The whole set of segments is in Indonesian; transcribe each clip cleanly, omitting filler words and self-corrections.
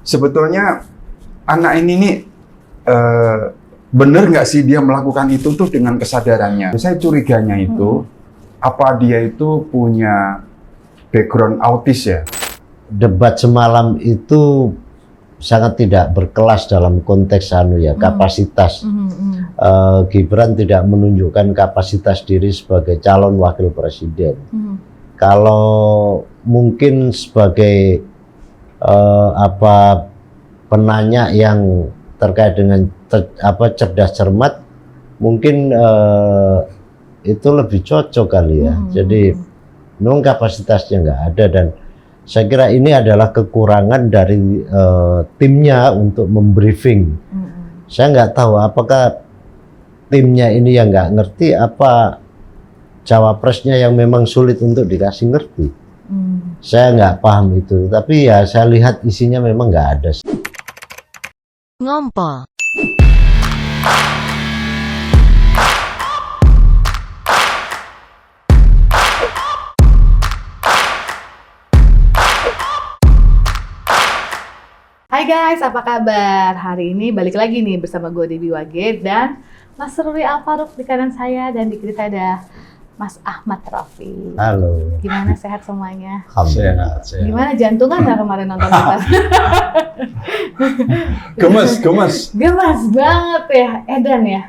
sebetulnya anak ini nih bener nggak sih dia melakukan itu tuh dengan kesadarannya. Saya curiganya itu apa dia itu punya background autis ya. Debat semalam itu sangat tidak berkelas dalam konteks kapasitas. Gibran tidak menunjukkan kapasitas diri sebagai calon wakil presiden. Kalau mungkin sebagai penanya yang terkait dengan cerdas cermat, mungkin itu lebih cocok kali ya. Jadi memang kapasitasnya nggak ada, dan saya kira ini adalah kekurangan dari timnya untuk membriefing. Saya nggak tahu apakah timnya ini yang nggak ngerti, apa cawapresnya yang memang sulit untuk dikasih ngerti. Saya nggak paham itu, tapi ya saya lihat isinya memang nggak ada. Ngompol. Hai guys, apa kabar? Hari ini balik lagi nih bersama gue Debbie Wage dan Mas Ruri Alfaruk di kanan saya, dan di kiri saya ada Mas Ahmad Rafi. Halo. Gimana, sehat semuanya? Sehat. Gimana jantungan dah kemarin nonton debat? Gemes. Gemas banget ya, edan ya.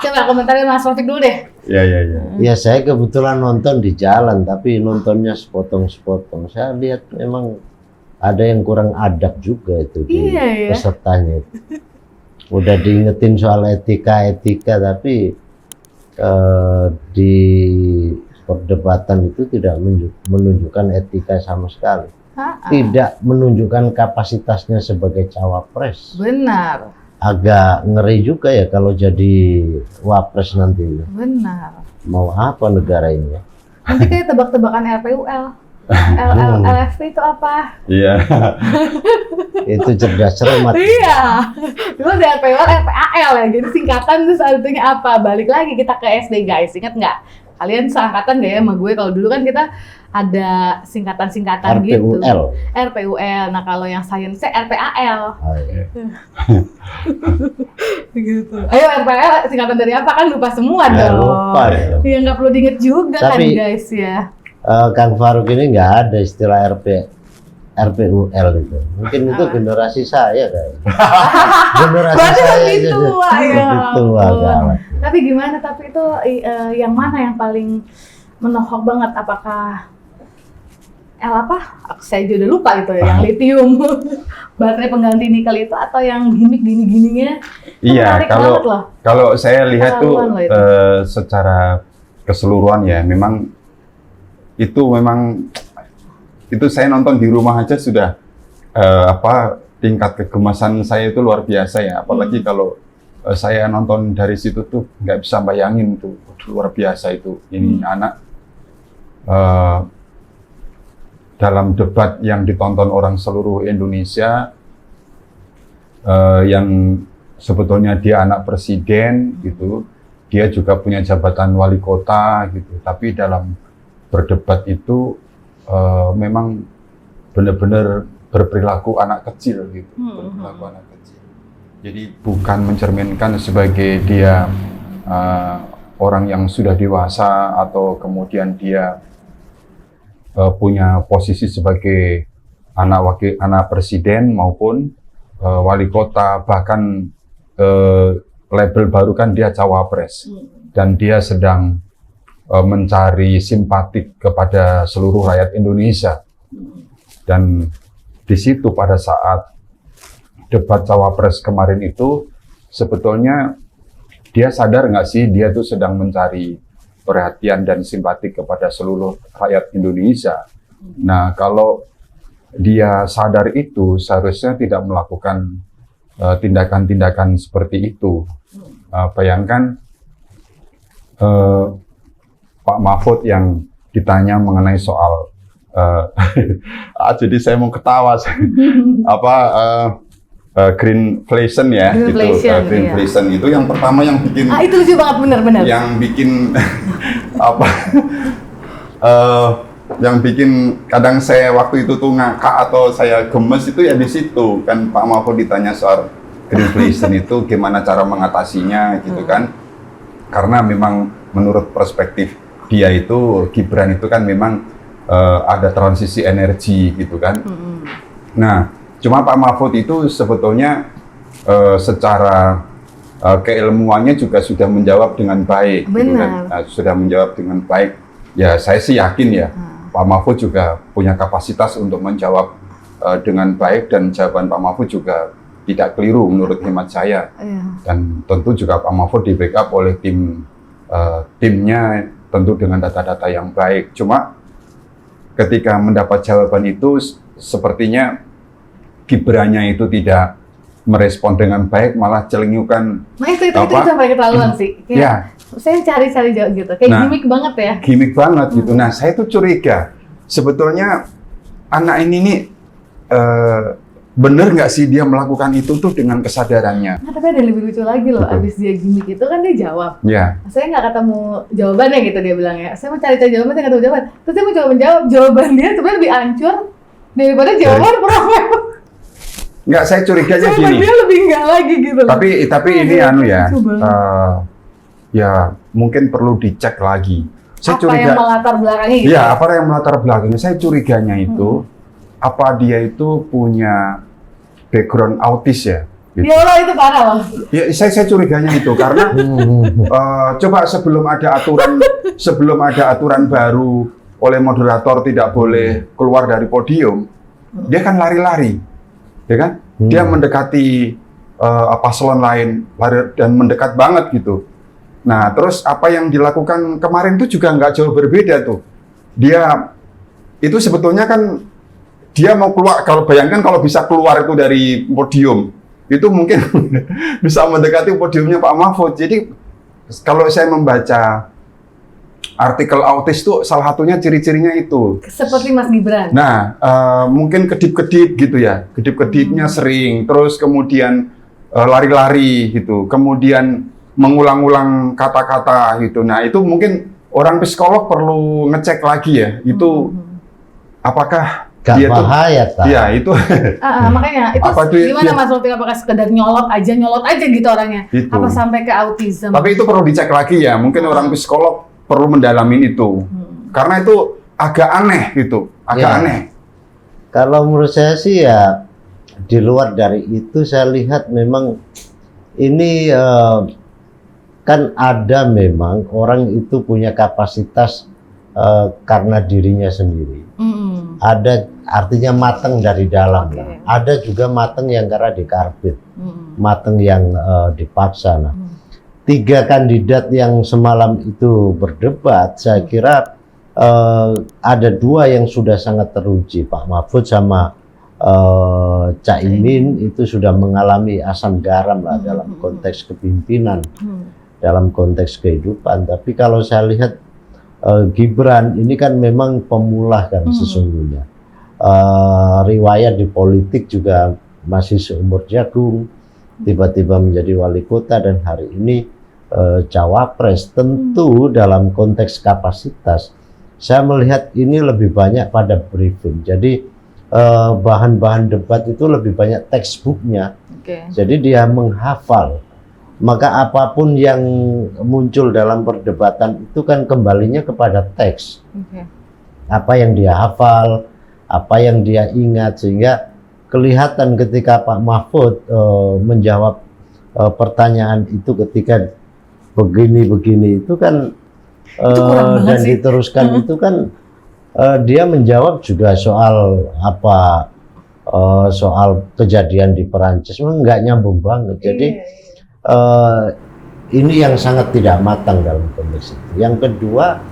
Coba komentarin Mas Rafi dulu deh. Iya. Ya saya kebetulan nonton di jalan, tapi nontonnya sepotong-sepotong. Saya lihat memang ada yang kurang adab juga itu di pesertanya. Udah diingetin soal etika, tapi di perdebatan itu tidak menunjukkan etika sama sekali. Tidak menunjukkan kapasitasnya sebagai cawapres. Benar. Agak ngeri juga ya kalau jadi wapres nanti. Benar. Mau apa negara ini? Nanti kayak tebak-tebakan RPUL. LFP itu apa? Iya. Itu cerdas cermat. Iya. Dulu ada RPUL, RPAL ya. Jadi singkatan terus artinya apa? Balik lagi kita ke SD guys. Ingat nggak? Kalian seangkatan nggak ya sama gue? Kalau dulu kan kita ada singkatan-singkatan gitu. RPUL. Nah kalau yang sainsnya RPAL. Oh, iya. Gitu. Ayo RPAL singkatan dari apa? Kan lupa semua Ya, dong. lupa ya. Iya nggak perlu diinget juga kan guys ya. Kang Faruk ini nggak ada istilah RPUL itu. Mungkin itu generasi saya kayaknya. Generasi Berarti saya lebih tua ya. lebih tua galak. Tapi gimana? Tapi itu yang mana yang paling menohok banget? Apakah saya juga udah lupa itu ya, yang litium baterai pengganti nikel itu, atau yang gimmick gini-gininya? Iya, kalau saya lihat tuh secara keseluruhan ya, memang itu saya nonton di rumah aja sudah tingkat kegemasan saya itu luar biasa ya, apalagi kalau saya nonton dari situ tuh nggak bisa bayangin tuh luar biasa itu ini anak dalam debat yang ditonton orang seluruh Indonesia, yang sebetulnya dia anak presiden gitu, dia juga punya jabatan wali kota gitu, tapi dalam berdebat itu memang benar-benar berperilaku anak kecil gitu, berperilaku anak kecil. Jadi bukan mencerminkan sebagai dia orang yang sudah dewasa atau kemudian dia punya posisi sebagai anak presiden maupun wali kota, bahkan label baru kan dia cawapres, dan dia sedang mencari simpatik kepada seluruh rakyat Indonesia. Dan di situ pada saat debat cawapres kemarin itu sebetulnya dia sadar nggak sih dia tuh sedang mencari perhatian dan simpatik kepada seluruh rakyat Indonesia. Nah kalau dia sadar itu seharusnya tidak melakukan tindakan-tindakan seperti itu. Bayangkan Pak Mahfud yang ditanya mengenai soal jadi saya mau ketawa greenflation ya, greenflation itu yang pertama yang bikin itu lucu banget, benar-benar yang bikin yang bikin kadang saya waktu itu tuh ngakak atau saya gemes itu ya di situ kan Pak Mahfud ditanya soal greenflation itu gimana cara mengatasinya gitu kan. Karena memang menurut perspektif dia itu Gibran itu kan memang ada transisi energi gitu kan. Nah, cuma Pak Mahfud itu sebetulnya secara keilmuannya juga sudah menjawab dengan baik gitu kan. Nah, sudah menjawab dengan baik. Ya, saya sih yakin ya. Pak Mahfud juga punya kapasitas untuk menjawab dengan baik dan jawaban Pak Mahfud juga tidak keliru menurut hemat saya. Dan tentu juga Pak Mahfud di backup oleh timnya tentu dengan data-data yang baik. Cuma ketika mendapat jawaban itu sepertinya Gibrannya itu tidak merespon dengan baik, malah celengukan. Nah itu sampai ketahuan sih. Kayak, saya cari-cari jawab gitu, kayak gimmick banget ya. Gimmick banget gitu. Nah saya tuh curiga, sebetulnya anak ini nih bener nggak sih dia melakukan itu tuh dengan kesadarannya? Nah, tapi ada lebih lucu lagi loh, abis dia gimmick itu kan dia jawab. Iya. Saya nggak ketemu jawabannya gitu dia bilang ya. Saya mau cari-cari jawaban, saya nggak ketemu jawaban. Terus saya mau coba menjawab, jawaban dia sebenarnya lebih hancur daripada jawaban Prof. Nggak, saya curiganya jawaban gini. dia lebih nggak lagi gitu. Tapi ini anu ya, ya mungkin perlu dicek lagi. Saya apa yang melatar belakangnya gitu? Iya, apa yang melatar belakangnya? Saya curiganya itu, apa dia itu punya background autis ya? Gitu. Ya Allah, itu parah loh. Ya, saya curiganya itu karena coba sebelum ada aturan baru oleh moderator tidak boleh keluar dari podium, dia kan lari-lari, ya kan? Dia mendekati paslon lain, lari dan mendekat banget gitu. Nah, terus apa yang dilakukan kemarin itu juga nggak jauh berbeda tuh. Dia itu sebetulnya kan dia mau keluar, kalau bayangkan kalau bisa keluar itu dari podium, itu mungkin bisa mendekati podiumnya Pak Mahfud. Jadi kalau saya membaca artikel autis itu salah satunya ciri-cirinya itu. Seperti Mas Gibran. Nah, mungkin kedip-kedip gitu ya, kedip-kedipnya sering, terus kemudian lari-lari gitu, kemudian mengulang-ulang kata-kata gitu. Nah, itu mungkin orang psikolog perlu ngecek lagi ya, itu apakah gak dia bahaya tuh, iya itu. Makanya itu gimana Mas Rofi, apakah sekedar nyolot aja gitu orangnya? Itu. Apa sampai ke autism? Tapi itu perlu dicek lagi ya, mungkin orang psikolog perlu mendalamin itu, karena itu agak aneh gitu, agak aneh. Kalau menurut saya sih ya di luar dari itu saya lihat memang ini kan ada memang orang itu punya kapasitas karena dirinya sendiri. Ada artinya mateng dari dalam lah. Ada juga mateng yang karena dikarbit, mateng yang dipaksa. Nah, 3 kandidat yang semalam itu berdebat, saya kira ada 2 yang sudah sangat teruji. Pak Mahfud sama Caimin itu sudah mengalami asam garam lah dalam konteks kepimpinan, dalam konteks kehidupan. Tapi kalau saya lihat Gibran ini kan memang pemula kan sesungguhnya. Riwayat di politik juga masih seumur jagung, tiba-tiba menjadi wali kota dan hari ini cawapres. Tentu dalam konteks kapasitas saya melihat ini lebih banyak pada briefing. Jadi bahan-bahan debat itu lebih banyak textbooknya. Jadi dia menghafal. Maka apapun yang muncul dalam perdebatan itu kan kembalinya kepada teks. Apa yang dia hafal, apa yang dia ingat, sehingga kelihatan ketika Pak Mahfud menjawab pertanyaan itu ketika begini-begini itu kan dan diteruskan itu kan dia menjawab juga soal apa, soal kejadian di Perancis, nggak nyambung banget. Jadi ini yang sangat tidak matang dalam konteks itu. Yang kedua,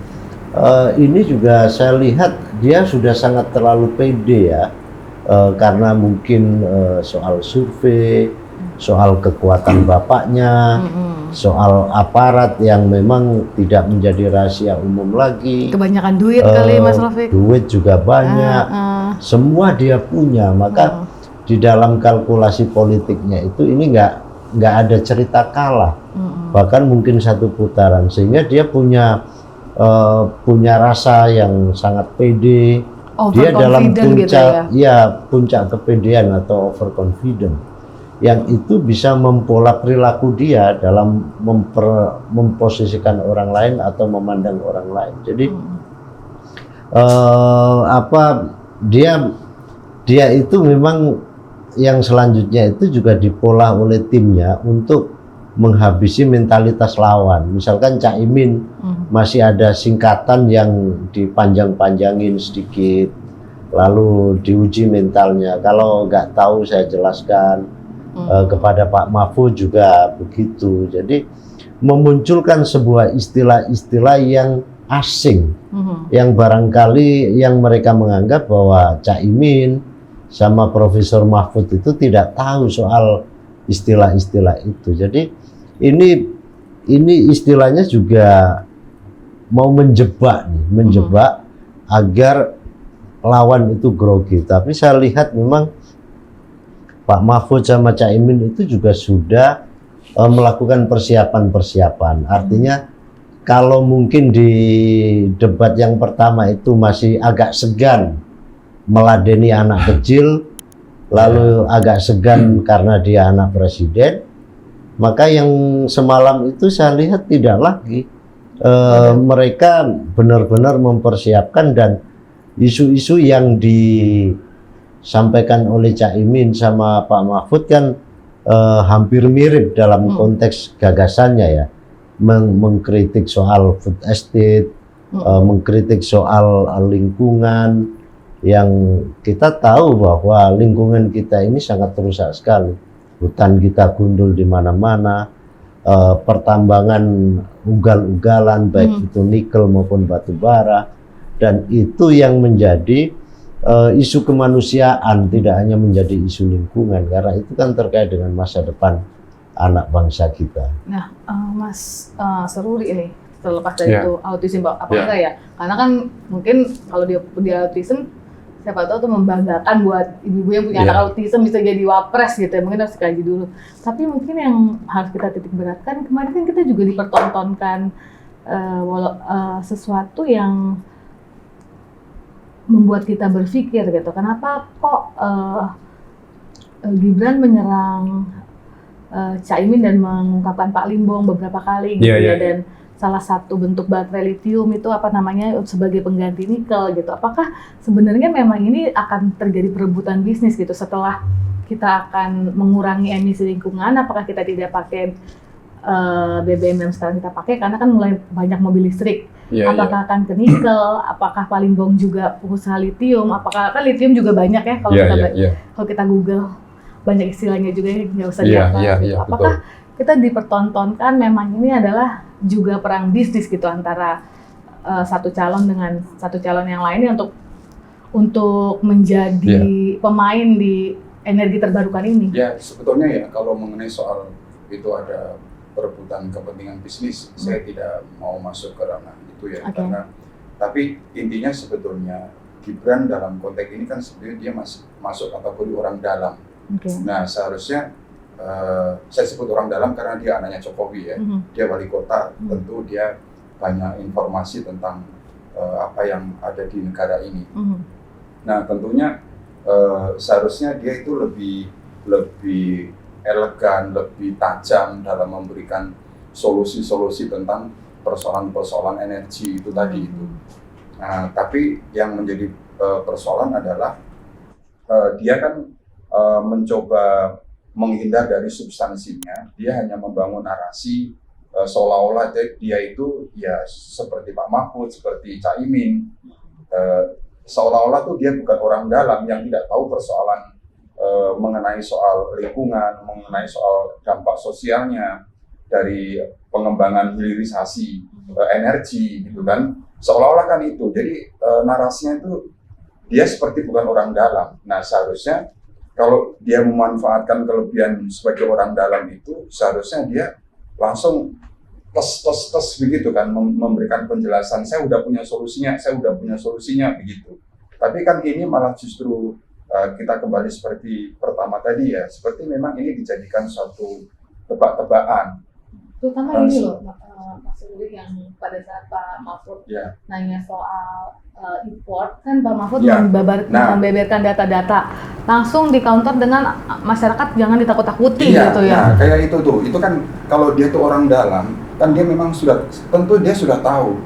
ini juga saya lihat dia sudah sangat terlalu pede ya, karena mungkin soal survei, soal kekuatan bapaknya, soal aparat yang memang tidak menjadi rahasia umum lagi. Kebanyakan duit kali Mas Rafiq. Duit juga banyak, semua dia punya. Maka di dalam kalkulasi politiknya itu ini nggak ada cerita kalah, bahkan mungkin 1 putaran, sehingga dia punya punya rasa yang sangat pede. Dia dalam Overconfident gitu puncak, ya puncak kepedean atau overconfident, yang itu bisa mempola perilaku dia dalam memposisikan orang lain atau memandang orang lain. Jadi dia itu memang yang selanjutnya itu juga dipola oleh timnya untuk menghabisi mentalitas lawan. Misalkan Cak Imin masih ada singkatan yang dipanjang-panjangin sedikit, lalu diuji mentalnya. Kalau nggak tahu saya jelaskan. Kepada Pak Mahfud juga begitu. Jadi memunculkan sebuah istilah-istilah yang asing, yang barangkali yang mereka menganggap bahwa Cak Imin sama Profesor Mahfud itu tidak tahu soal istilah-istilah itu. Jadi ini istilahnya juga mau menjebak agar lawan itu grogi. Tapi saya lihat memang Pak Mahfud sama Cak Imin itu juga sudah melakukan persiapan-persiapan. Artinya kalau mungkin di debat yang pertama itu masih agak segan meladeni anak kecil, lalu agak segan karena dia anak presiden, maka yang semalam itu saya lihat tidak lagi. Mereka benar-benar mempersiapkan, dan isu-isu yang disampaikan oleh Cak Imin sama Pak Mahfud kan hampir mirip dalam konteks gagasannya ya, mengkritik soal food estate, mengkritik soal lingkungan, yang kita tahu bahwa lingkungan kita ini sangat rusak sekali. Hutan kita gundul di mana-mana, pertambangan ugal-ugalan baik itu nikel maupun batu bara, dan itu yang menjadi isu kemanusiaan, tidak hanya menjadi isu lingkungan, karena itu kan terkait dengan masa depan anak bangsa kita. Nah, Mas Seruri ini terlepas dari itu autism apa enggak ya? Karena kan mungkin kalau dia autism, siapa tahu tuh membanggakan buat ibu-ibu yang punya anak autism bisa jadi wapres gitu ya, mungkin harus dikaji dulu. Tapi mungkin yang harus kita titik beratkan, kemarin kan kita juga dipertontonkan sesuatu yang membuat kita berpikir gitu, kenapa kok Gibran menyerang Cak Imin dan mengungkapkan Pak Limbong beberapa kali gitu dan salah satu bentuk baterai lithium itu apa namanya sebagai pengganti nikel gitu. Apakah sebenarnya memang ini akan terjadi perebutan bisnis gitu setelah kita akan mengurangi emisi lingkungan? Apakah kita tidak pakai BBM yang sekarang kita pakai karena kan mulai banyak mobil listrik? Apakah akan ke nikel? Apakah Pak Limbong juga pengusaha lithium? Apakah kan lithium juga banyak ya kalau kalau kita Google banyak istilahnya juga ya, nggak usah dihafal gitu. Apakah kita dipertontonkan memang ini adalah juga perang bisnis gitu antara satu calon dengan satu calon yang lainnya untuk menjadi pemain di energi terbarukan ini? Ya, sebetulnya ya kalau mengenai soal itu ada perebutan kepentingan bisnis, saya tidak mau masuk ke ranah itu ya, karena tapi intinya sebetulnya Gibran dalam konteks ini kan sebenarnya dia masuk kategori orang dalam. Nah seharusnya saya sebut orang dalam karena dia anaknya Jokowi ya, dia wali kota, tentu dia banyak informasi tentang apa yang ada di negara ini. Nah tentunya seharusnya dia itu lebih elegan, lebih tajam dalam memberikan solusi-solusi tentang persoalan-persoalan energi itu tadi itu. Nah, tapi yang menjadi persoalan adalah dia kan mencoba menghindar dari substansinya. Dia hanya membangun narasi seolah-olah dia itu ya seperti Pak Mahfud, seperti Cak Imin, seolah-olah tuh dia bukan orang dalam yang tidak tahu persoalan mengenai soal lingkungan, mengenai soal dampak sosialnya dari pengembangan hilirisasi energi gitu kan, seolah-olah kan itu. Jadi narasinya itu dia seperti bukan orang dalam. Nah seharusnya kalau dia memanfaatkan kelebihan sebagai orang dalam itu, seharusnya dia langsung tes begitu kan, memberikan penjelasan, saya udah punya solusinya begitu. Tapi kan ini malah justru kita kembali seperti pertama tadi ya, seperti memang ini dijadikan suatu tebak-tebakan. Terutama ini loh, Mas Rudi, yang pada saat Pak Mahfud Ya. nanya soal import, kan Pak Mahfud Ya. membeberkan data-data, langsung di counter dengan masyarakat jangan ditakut-takuti Iya, gitu ya. nah kayak itu tuh, itu kan kalau dia tuh orang dalam, kan dia memang sudah, tentu dia sudah tahu,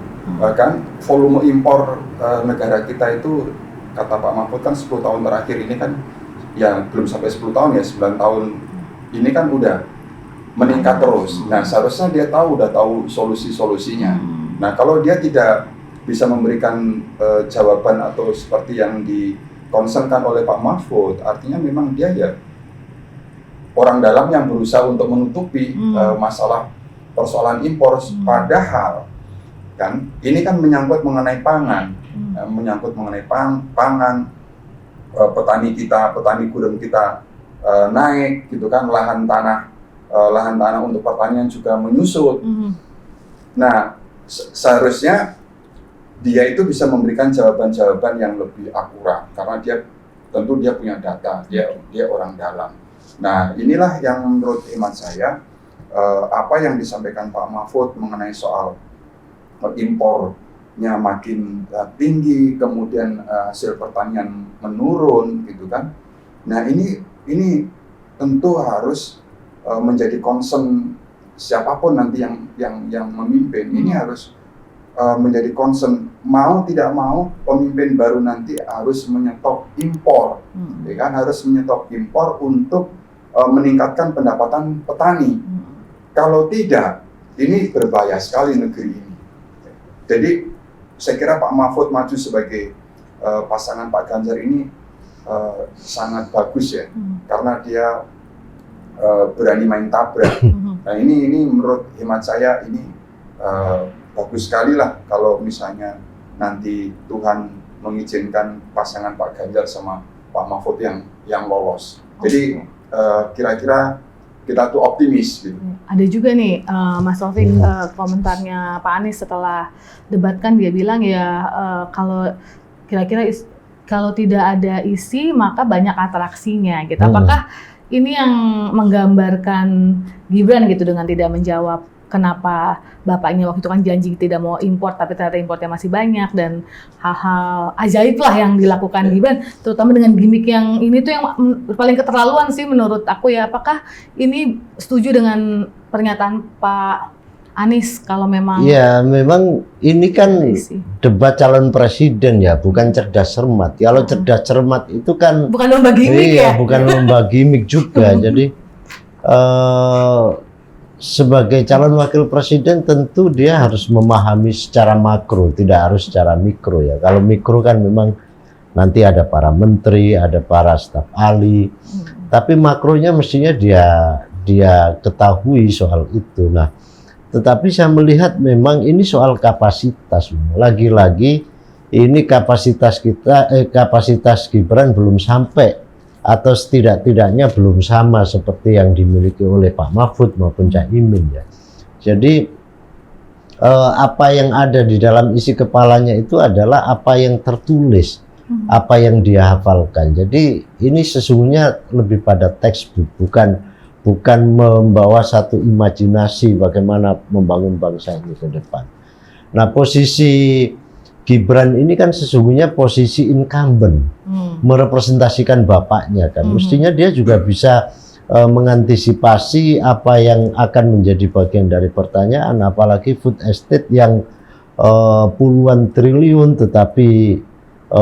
kan volume impor negara kita itu, kata Pak Mahfud kan 10 tahun terakhir ini kan, ya belum sampai 10 tahun ya, 9 tahun ini kan udah meningkat terus. Nah seharusnya dia udah tahu solusi-solusinya. Nah kalau dia tidak bisa memberikan jawaban atau seperti yang dikonsenkan oleh Pak Mahfud, artinya memang dia ya orang dalam yang berusaha untuk menutupi masalah persoalan impor. Padahal kan ini kan menyangkut mengenai pangan, menyangkut mengenai pangan, petani kita, petani gurem kita naik gitu kan, lahan tanah untuk pertanian juga menyusut. Nah, seharusnya dia itu bisa memberikan jawaban-jawaban yang lebih akurat karena dia tentu dia punya data, dia orang dalam. Nah, inilah yang menurut hemat saya apa yang disampaikan Pak Mahfud mengenai soal impornya makin tinggi, kemudian hasil pertanian menurun gitu kan. Nah, ini tentu harus menjadi concern siapapun nanti yang memimpin. Ini harus menjadi concern, mau tidak mau pemimpin baru nanti harus menyetop impor, ya kan, harus menyetop impor untuk meningkatkan pendapatan petani. Kalau tidak, ini berbahaya sekali negeri ini. Jadi saya kira Pak Mahfud maju sebagai pasangan Pak Ganjar ini sangat bagus ya, karena dia berani main tabrak. Nah ini menurut hemat saya ini bagus sekali lah kalau misalnya nanti Tuhan mengizinkan pasangan Pak Ganjar sama Pak Mahfud yang lolos. Jadi kira-kira kita tuh optimis gitu. Ada juga nih Mas Taufik, komentarnya Pak Anies setelah debat, kan dia bilang ya kalau kira-kira kalau tidak ada isi maka banyak atraksinya gitu. Apakah ini yang menggambarkan Gibran gitu dengan tidak menjawab kenapa bapaknya waktu itu kan janji tidak mau impor tapi ternyata impornya masih banyak, dan hal-hal ajaib lah yang dilakukan Gibran, terutama dengan gimmick yang ini tuh yang paling keterlaluan sih menurut aku ya. Apakah ini setuju dengan pernyataan Pak Anies kalau memang? Ya memang ini kan debat calon presiden ya, bukan cerdas cermat. Kalau cerdas cermat itu kan bukan lomba gimmick ya? Bukan lomba gimmick juga. Jadi sebagai calon wakil presiden tentu dia harus memahami secara makro, tidak harus secara mikro ya. Kalau mikro kan memang nanti ada para menteri, ada para staf ahli, tapi makronya mestinya dia ketahui soal itu. Nah, tetapi saya melihat memang ini soal kapasitas. Lagi-lagi ini kapasitas kita, kapasitas Gibran belum sampai, atau setidak-tidaknya belum sama seperti yang dimiliki oleh Pak Mahfud maupun Cak Imin ya. Jadi apa yang ada di dalam isi kepalanya itu adalah apa yang tertulis, apa yang dia hafalkan. Jadi ini sesungguhnya lebih pada textbook, bukan membawa satu imajinasi bagaimana membangun bangsa ini ke depan. Nah, posisi Gibran ini kan sesungguhnya posisi incumbent, merepresentasikan bapaknya kan. Mestinya dia juga bisa mengantisipasi apa yang akan menjadi bagian dari pertanyaan, apalagi food estate yang puluhan triliun tetapi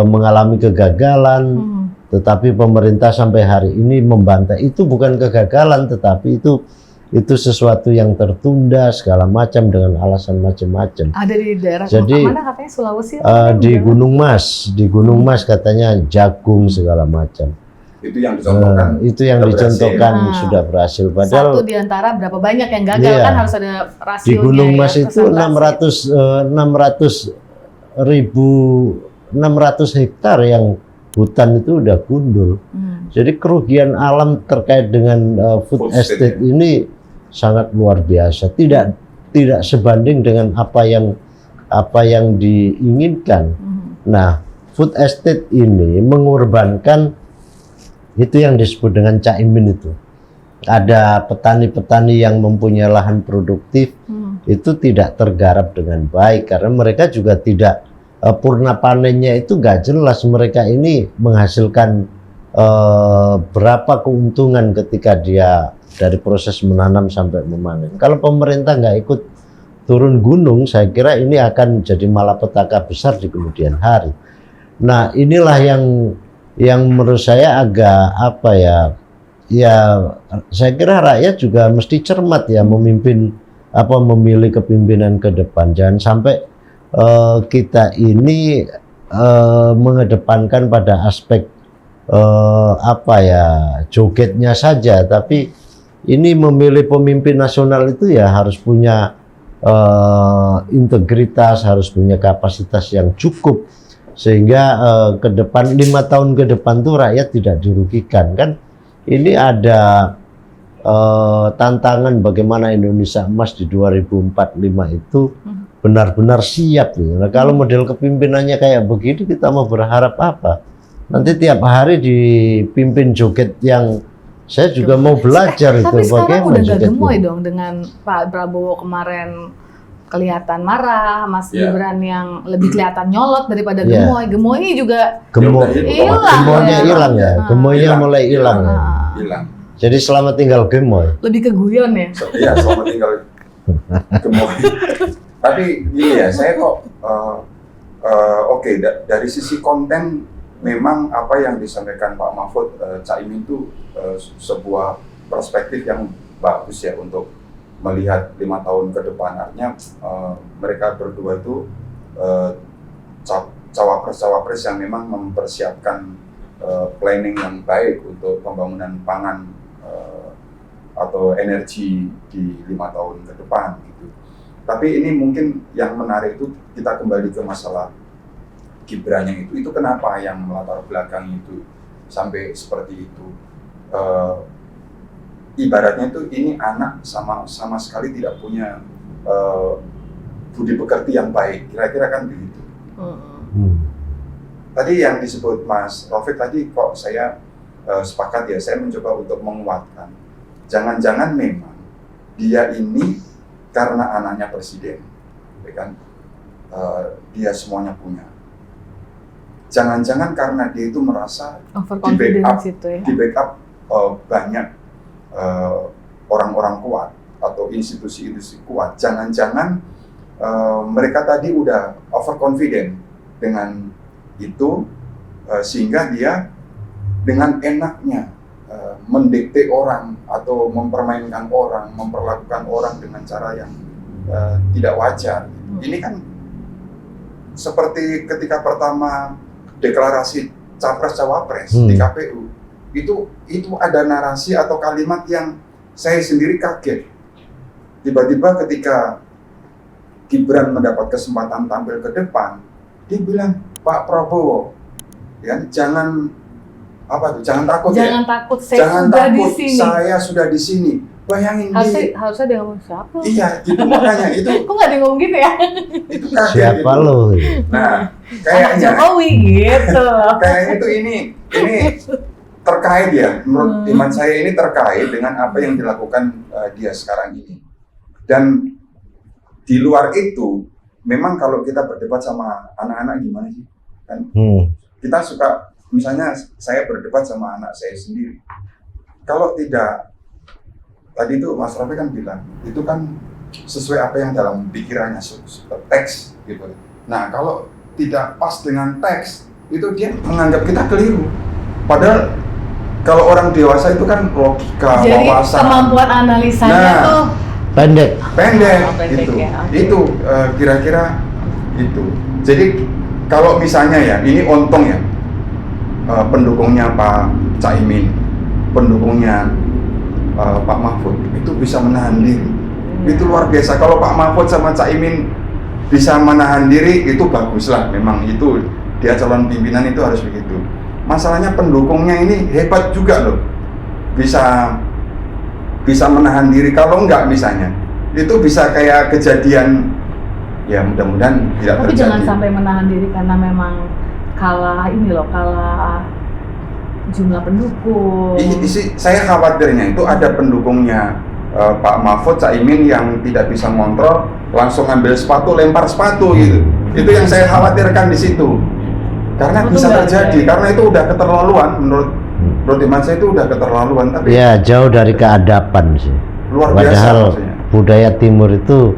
mengalami kegagalan. Tetapi pemerintah sampai hari ini membantai. Itu bukan kegagalan, tetapi itu sesuatu yang tertunda segala macam dengan alasan macam-macam. Ada di daerah mana katanya, Sulawesi? Di Gunung Mas katanya jagung segala macam. Itu yang dicontohkan. Itu yang dicontohkan sudah berhasil. Padahal satu di antara berapa banyak yang gagal, kan harus ada rasionya. Di Gunung Mas ya, itu 600 hektar yang hutan itu udah gundul. Jadi kerugian alam terkait dengan food estate ini sangat luar biasa. Tidak sebanding dengan apa yang diinginkan. Nah, food estate ini mengorbankan itu yang disebut dengan Cak Imin itu. ada petani-petani yang mempunyai lahan produktif itu tidak tergarap dengan baik karena mereka juga tidak purna panennya itu nggak jelas mereka ini menghasilkan berapa keuntungan ketika dia dari proses menanam sampai memanen. Kalau pemerintah nggak ikut turun gunung, saya kira ini akan jadi malapetaka besar di kemudian hari. Nah, inilah yang menurut saya agak apa ya? Ya, saya kira rakyat juga mesti cermat ya memilih kepemimpinan ke depan. Jangan sampai kita ini mengedepankan pada aspek jogetnya saja, tapi ini memilih pemimpin nasional itu ya harus punya integritas, harus punya kapasitas yang cukup sehingga ke depan 5 tahun ke depan tuh rakyat tidak dirugikan kan. Ini ada tantangan bagaimana Indonesia emas di 2045 itu benar-benar siap. Nah, kalau model kepemimpinannya kayak begini kita mau berharap apa? Nanti tiap hari dipimpin joget yang saya juga mau belajar itu. Tapi sekarang udah gak jogetnya. gemoy dong dengan Pak Prabowo kemarin kelihatan marah, Mas Gibran yang lebih kelihatan nyolot daripada gemoy. Gemoy juga gemoynya hilang ya. Gemoynya mulai hilang. Hilang. Jadi selamat tinggal gemoy. Lebih ke guyon ya? Iya, selamat tinggal gemoy. Tapi gini ya, saya kok dari sisi konten memang apa yang disampaikan Pak Mahfud, Caimin itu sebuah perspektif yang bagus ya untuk melihat 5 tahun ke depan. Artinya mereka berdua itu cawapres-cawapres yang memang mempersiapkan planning yang baik untuk pembangunan pangan atau energi di 5 tahun ke depan gitu. Tapi ini mungkin yang menarik itu kita kembali ke masalah Gibrannya itu kenapa yang melatar belakang itu sampai seperti itu. Ibaratnya itu ini anak sama sekali tidak punya budi pekerti yang baik, kira-kira kan begitu. Tadi yang disebut Mas Rafiq tadi kok saya sepakat ya, saya mencoba untuk menguatkan. Jangan-jangan memang dia ini karena anaknya presiden, ya kan? Dia semuanya punya. Jangan-jangan karena dia itu merasa di backup banyak orang-orang kuat atau institusi-institusi kuat. Jangan-jangan mereka tadi udah overconfident dengan itu sehingga dia dengan enaknya mendikte orang atau mempermainkan orang, memperlakukan orang dengan cara yang tidak wajar. Ini kan seperti ketika pertama deklarasi capres-cawapres di KPU, itu ada narasi atau kalimat yang saya sendiri kaget. Tiba-tiba ketika Gibran mendapat kesempatan tampil ke depan, dia bilang, Pak Prabowo, ya, jangan takut, jangan takut, saya sudah di sini. Bayangin harusnya dia ngomong siapa? Iya, gitu makanya itu. Kok nggak dia ngomong gitu ya? Itu kaget. Siapa gitu. lo? Nah, kayaknya Jokowi gitu. Kayaknya itu ini terkait ya. Menurut iman saya ini terkait dengan apa yang dilakukan dia sekarang ini. Dan di luar itu, memang kalau kita berdebat sama anak-anak gimana sih? Kan kita suka, misalnya saya berdebat sama anak saya sendiri. Kalau tidak, tadi itu Mas Rafi kan bilang, itu kan sesuai apa yang dalam pikirannya, teks gitu. Nah, kalau tidak pas dengan teks, itu dia menganggap kita keliru. Padahal kalau orang dewasa itu kan logika, wawasan. Jadi kemampuan analisanya tuh pendek gitu. Ya. Itu kira-kira itu. Jadi kalau misalnya ya, ini untung ya, pendukungnya Pak Caimin, pendukungnya Pak Mahfud itu bisa menahan diri. Itu luar biasa. Kalau Pak Mahfud sama Caimin bisa menahan diri, itu baguslah. Memang itu dia calon pimpinan itu harus begitu. Masalahnya pendukungnya ini hebat juga loh, bisa menahan diri. Kalau enggak misalnya, itu bisa kayak kejadian, ya mudah-mudahan tidak terjadi. Tapi jangan sampai menahan diri karena memang kalah jumlah pendukung. Saya khawatirnya itu ada pendukungnya Pak Mahfud, Caimin yang tidak bisa ngontrol, langsung ambil sepatu, lempar sepatu gitu. Itu yang saya khawatirkan di situ. Karena bisa terjadi, karena itu udah keterlaluan menurut iman saya, itu udah keterlaluan. Tapi ya jauh dari keadaban sih. Luar biasa. Padahal maksudnya budaya Timur itu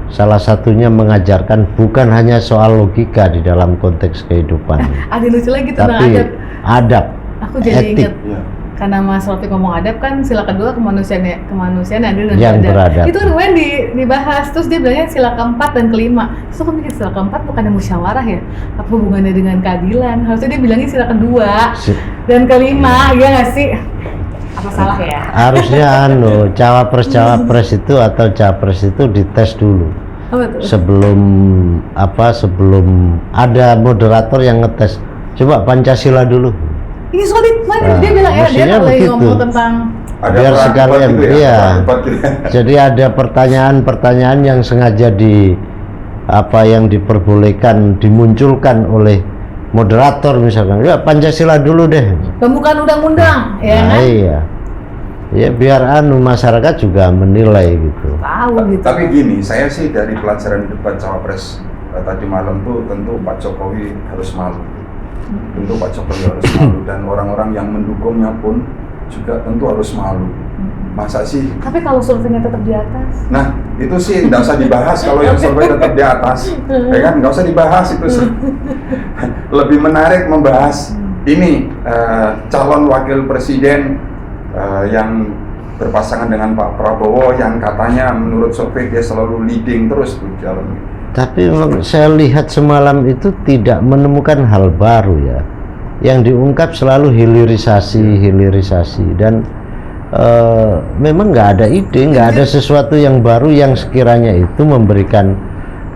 salah satunya mengajarkan bukan hanya soal logika di dalam konteks kehidupan, Ada lucu lagi tentang tapi adab. adab, Aku jadi etik. inget. Iya. Karena Mas Rofi ngomong adab kan, sila kedua kemanusiaan adil dan Yang beradab. beradab. Itu kemarin dibahas, terus dia bilangnya sila keempat dan kelima. Terus aku mikir sila keempat bukannya musyawarah ya? Apa hubungannya dengan keadilan? Harusnya dia bilangnya sila kedua dan kelima, ya nggak sih? Apa salah ya? Harusnya cawapres itu atau capres itu dites dulu Apa tuh? sebelum ada moderator yang ngetes. Coba Pancasila dulu. Ini solid, mana dia bilang ya, dia mestinya kalau lagi begitu. ngomong tentang Ada Biar perang sekalian, gitu ya, iya. perang debat gitu ya. Jadi ada pertanyaan-pertanyaan yang sengaja yang diperbolehkan dimunculkan oleh moderator misalkan. Ya Pancasila dulu deh. pembukaan undang-undang, ya Nah, kan? iya. Ya biar masyarakat juga menilai gitu. Tahu gitu. Tapi gini, saya sih dari pelajaran debat cawapres tadi malam tuh tentu Pak Jokowi harus malu. Tentu Pak Jokowi harus malu, dan orang-orang yang mendukungnya pun juga tentu harus malu. Masa sih? Tapi kalau surveinya tetap di atas, Nah, itu sih nggak usah dibahas kalau yang survei tetap di atas, ya kan? Nggak usah dibahas itu sih. Lebih menarik membahas ini calon wakil presiden yang berpasangan dengan Pak Prabowo yang katanya menurut survei dia selalu leading terus tuh jalan. Tapi saya lihat semalam itu tidak menemukan hal baru ya. Yang diungkap selalu hilirisasi dan memang nggak ada ide, nggak ada sesuatu yang baru yang sekiranya itu memberikan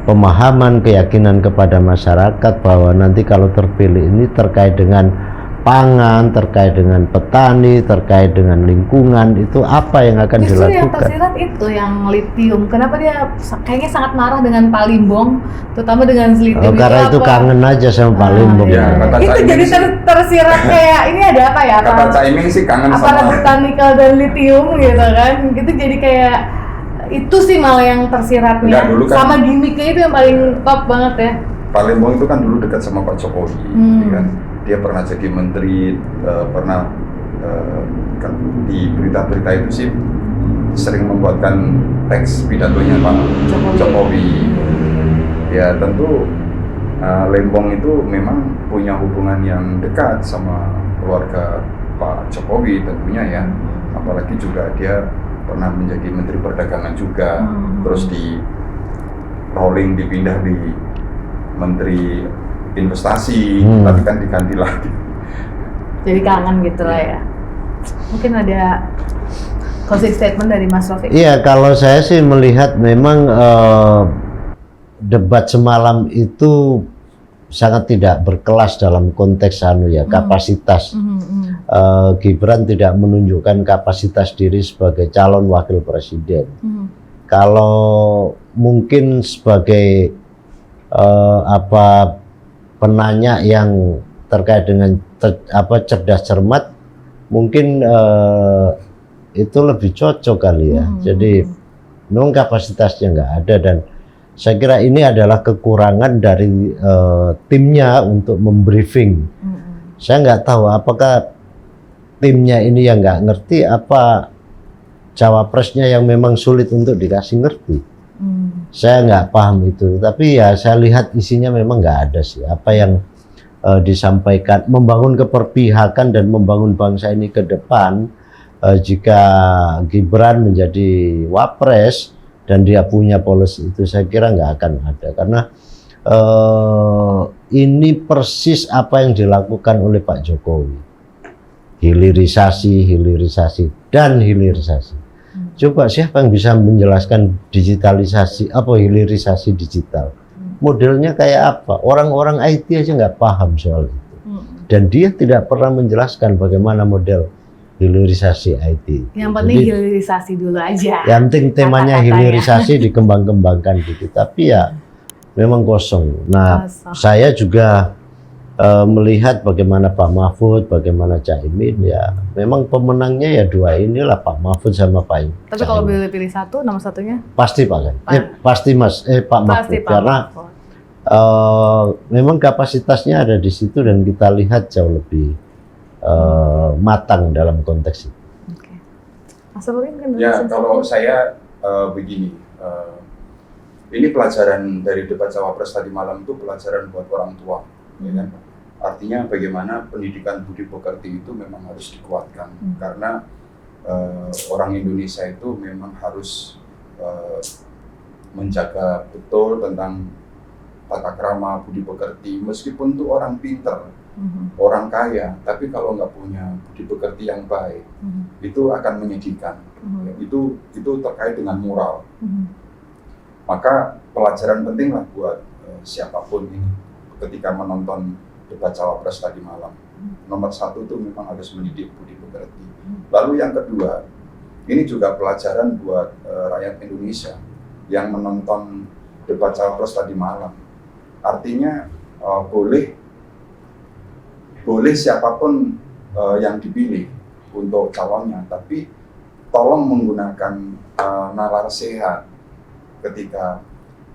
pemahaman, keyakinan kepada masyarakat bahwa nanti kalau terpilih ini terkait dengan pangan, terkait dengan petani, terkait dengan lingkungan, itu apa yang akan justru yang dilakukan. tersirat itu yang litium. Kenapa dia kayaknya sangat marah dengan Pak Limbong, terutama dengan litium Karena itu apa? kangen aja sama Pak Limbong. iya, kata Itu Caimin jadi sih. tersirat kayak ini ada apa ya? Kata Caimin sih kangen apa sama rebutan nikel dan litium gitu kan? Gitu jadi kayak itu sih malah yang tersiratnya. Enggak, dulu kan- sama gimmicknya itu yang paling top banget ya. Pak Lembong itu kan dulu dekat sama Pak Jokowi, ya kan? Dia pernah jadi menteri, pernah kan di berita-berita itu sih sering membuatkan teks pidatonya Pak Jokowi. Ya tentu Lembong itu memang punya hubungan yang dekat sama keluarga Pak Jokowi tentunya ya. Apalagi juga dia pernah menjadi menteri perdagangan juga, terus di rolling dipindah di menteri investasi, tapi kan diganti lagi. Jadi kangen gitu lah ya. Mungkin ada closing statement dari Mas Rofi. Iya, kalau saya sih melihat memang debat semalam itu sangat tidak berkelas dalam konteks kapasitas. Gibran tidak menunjukkan kapasitas diri sebagai calon wakil presiden. Kalau mungkin sebagai penanya yang terkait dengan cerdas cermat, mungkin itu lebih cocok kali ya. Jadi memang kapasitasnya nggak ada, dan saya kira ini adalah kekurangan dari timnya untuk membriefing. Saya nggak tahu apakah timnya ini yang nggak ngerti, apa cawapresnya yang memang sulit untuk dikasih ngerti. Saya nggak paham itu, tapi ya saya lihat isinya memang nggak ada sih apa yang disampaikan, membangun keperpihakan dan membangun bangsa ini ke depan. Jika Gibran menjadi wapres dan dia punya policy itu, saya kira nggak akan ada, karena ini persis apa yang dilakukan oleh Pak Jokowi. Hilirisasi, dan hilirisasi. Coba siapa yang bisa menjelaskan digitalisasi, hilirisasi digital? Modelnya kayak apa? Orang-orang IT aja nggak paham soal itu. Dan dia tidak pernah menjelaskan bagaimana model hilirisasi IT. Yang penting hilirisasi dulu aja. Yang penting temanya hilirisasi dikembang-kembangkan gitu. Tapi ya memang kosong. Nah, saya juga melihat bagaimana Pak Mahfud, bagaimana Caimin, ya memang pemenangnya ya dua inilah, Pak Mahfud sama Pak Tapi kalau Caimin. pilih satu, nomor satunya? Pasti Pak, pasti Mas, Pak Mahfud, Pasti Pak karena Mahfud. memang kapasitasnya ada di situ dan kita lihat jauh lebih matang dalam konteks itu. Oke. Mas Nurdin mungkin Ya, dari kalau sisi- saya begini, ini pelajaran dari debat cawapres tadi malam itu pelajaran buat orang tua, ya kan? Artinya bagaimana pendidikan budi pekerti itu memang harus dikuatkan, karena orang Indonesia itu memang harus menjaga betul tentang tata krama budi pekerti, meskipun itu orang pinter, orang kaya, tapi kalau nggak punya budi pekerti yang baik, itu akan menyedihkan. Itu terkait dengan moral. Maka pelajaran penting lah buat siapapun ini ketika menonton debat cawapres tadi malam. Nomor satu itu memang harus mendidik budi pekerti. Lalu yang kedua, ini juga pelajaran buat rakyat Indonesia yang menonton debat cawapres tadi malam. Artinya boleh siapapun yang dipilih untuk calonnya, tapi tolong menggunakan nalar sehat ketika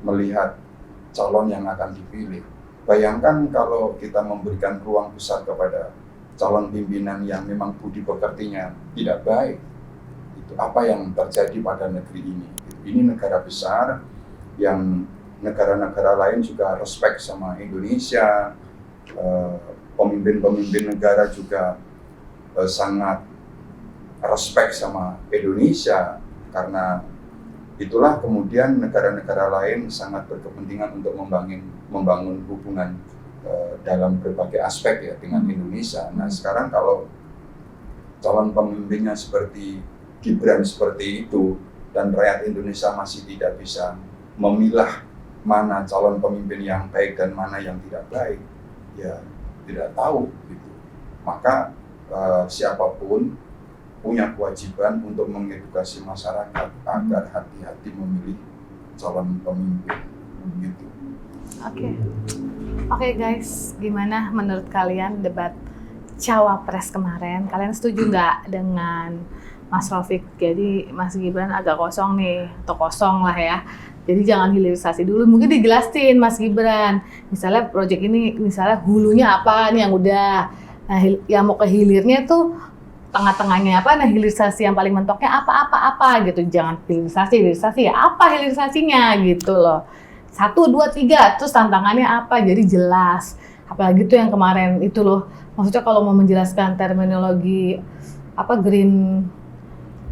melihat calon yang akan dipilih. Bayangkan kalau kita memberikan ruang besar kepada calon pimpinan yang memang budi pekertinya tidak baik, itu apa yang terjadi pada negeri ini. Ini negara besar yang negara-negara lain juga respect sama Indonesia, pemimpin-pemimpin negara juga sangat respect sama Indonesia, karena itulah kemudian negara-negara lain sangat berkepentingan untuk membangun hubungan dalam berbagai aspek ya dengan Indonesia. Nah sekarang kalau calon pemimpinnya seperti Gibran seperti itu dan rakyat Indonesia masih tidak bisa memilah mana calon pemimpin yang baik dan mana yang tidak baik, ya tidak tahu gitu. Maka siapapun punya kewajiban untuk mengedukasi masyarakat agar hati-hati memilih calon pemimpin gitu. Oke guys, gimana menurut kalian debat cawapres kemarin? Kalian setuju nggak dengan Mas Rafiq? Jadi Mas Gibran agak kosong nih, atau kosong lah ya. Jadi jangan hilirisasi dulu, mungkin dijelasin Mas Gibran. Misalnya proyek ini, misalnya hulunya apa nih yang udah, nah yang mau ke hilirnya tuh tengah-tengahnya apa, nah hilirisasi yang paling mentoknya apa gitu. Jangan hilirisasi ya apa hilirisasinya gitu loh. 1, 2, 3, terus tantangannya apa, jadi jelas. Apalagi tuh yang kemarin itu loh, maksudnya kalau mau menjelaskan terminologi apa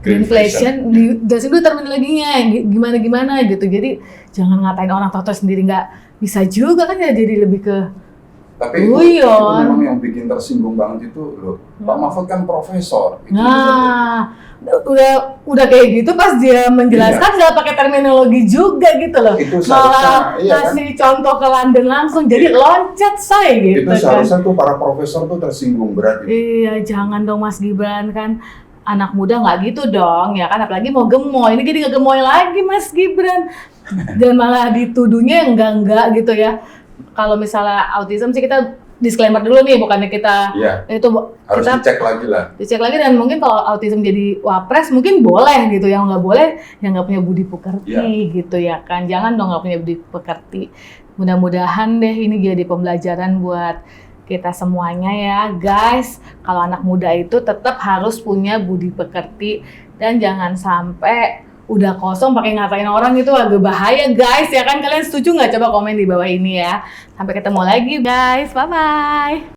greenflation, dijelasin dulu terminologinya gimana gitu. Jadi jangan ngatain orang tahu sendiri nggak bisa juga kan ya, jadi lebih ke tapi itu memang yang bikin tersinggung banget itu loh. Pak Mahfud kan profesor. Nah, udah kayak gitu pas dia menjelaskan nggak pakai terminologi juga gitu loh. Itu malah iya, kasih contoh ke London langsung, jadi loncat say gitu. Itu seharusnya tuh para profesor tuh tersinggung berat. Iya, jangan dong Mas Gibran, kan anak muda nggak gitu dong ya kan, apalagi mau gemoy. Ini jadi nggak gemoy lagi Mas Gibran. Dan malah dituduhnya enggak gitu ya. Kalau misalnya autism sih kita disclaimer dulu nih, bukannya kita itu harus kita dicek lagi lah. Dicek lagi, dan mungkin kalau autism jadi wapres mungkin boleh gitu, yang nggak boleh yang nggak punya budi pekerti gitu ya kan. Jangan dong nggak punya budi pekerti. Mudah-mudahan deh ini jadi pembelajaran buat kita semuanya ya guys. Kalau anak muda itu tetap harus punya budi pekerti, dan jangan sampai udah kosong pakai ngatain orang, itu agak bahaya guys ya kan. Kalian setuju nggak? Coba komen di bawah ini ya. Sampai ketemu lagi guys, bye bye.